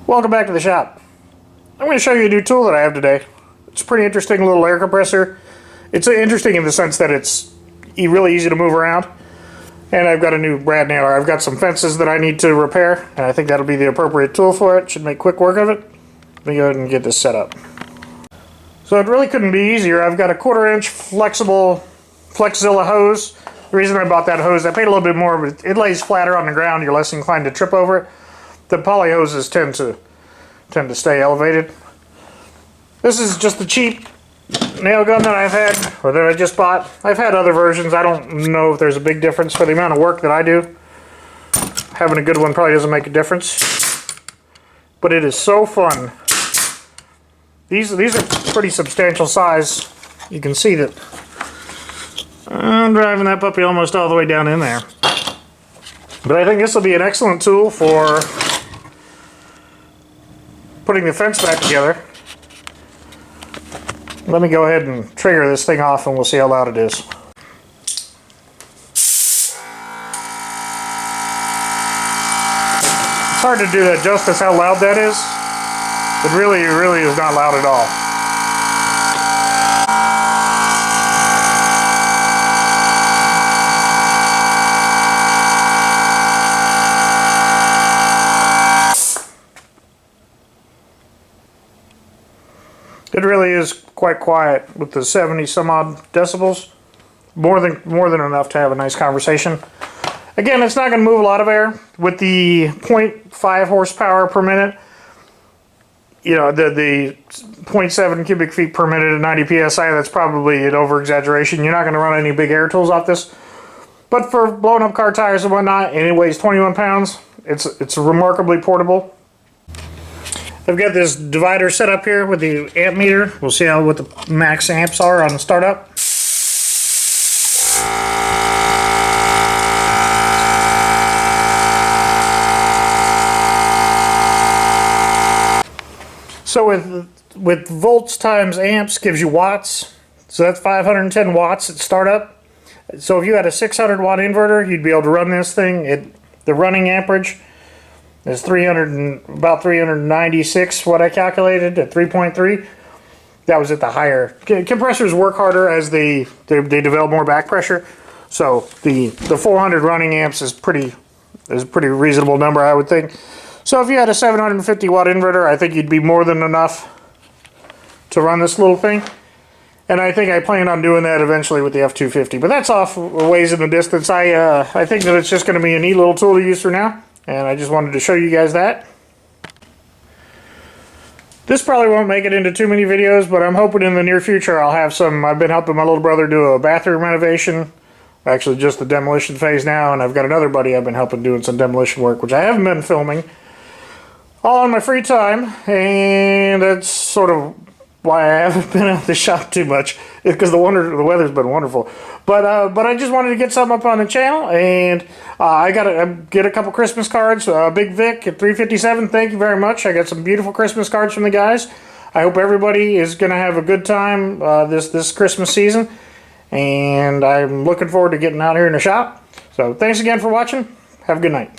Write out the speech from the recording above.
Welcome back to the shop. I'm going to show you a new tool that I have today. It's a pretty interesting little air compressor. It's interesting in the sense that it's really easy to move around. And I've got a new brad nailer. I've got some fences that I need to repair, and I think that'll be the appropriate tool for it. Should make quick work of it. Let me go ahead and get this set up. So it really couldn't be easier. I've got a 1/4 inch flexible Flexzilla hose. The reason I bought that hose, I paid a little bit more, but it lays flatter on the ground. You're less inclined to trip over it. The poly hoses tend to stay elevated. This is just the cheap nail gun that I've had, or that I just bought. I've had other versions. I don't know if there's a big difference for the amount of work that I do. Having a good one probably doesn't make a difference. But it is so fun. These are pretty substantial size. You can see that I'm driving that puppy almost all the way down in there. But I think this will be an excellent tool for putting the fence back together. Let me go ahead and trigger this thing off and we'll see how loud it is. It's hard to do that justice how loud that is. It really is not loud at all. It really is quite quiet with the 70 some odd decibels. More than enough to have a nice conversation. Again, it's not going to move a lot of air. With the 0.5 horsepower per minute, you know, the 0.7 cubic feet per minute at 90 psi, that's probably an over-exaggeration. You're not going to run any big air tools off this. But for blowing up car tires and whatnot, and it weighs 21 pounds, it's remarkably portable. I've got this divider set up here with the amp meter. We'll see what the max amps are on the startup. So with volts times amps gives you watts. So that's 510 watts at startup. So if you had a 600 watt inverter, you'd be able to run this thing. The running amperage is about 396, what I calculated at 3.3. That was at the higher. Compressors work harder as they develop more back pressure. So the 400 running amps is a pretty reasonable number, I would think. So if you had a 750 watt inverter, I think you'd be more than enough to run this little thing. And I think I plan on doing that eventually with the F250. But that's off a ways in the distance. I think that it's just going to be a neat little tool to use for now. And I just wanted to show you guys that. This probably won't make it into too many videos, but I'm hoping in the near future I'll have some. I've been helping my little brother do a bathroom renovation. Actually just the demolition phase now, and I've got another buddy I've been helping doing some demolition work, which I haven't been filming. All in my free time, and that's sort of why I haven't been out the shop too much. It's because the weather's been wonderful. But I just wanted to get something up on the channel, and I get a couple Christmas cards. Big Vic at 357. Thank you very much. I got some beautiful Christmas cards from the guys. I hope everybody is going to have a good time this Christmas season, and I'm looking forward to getting out here in the shop. So thanks again for watching. Have a good night.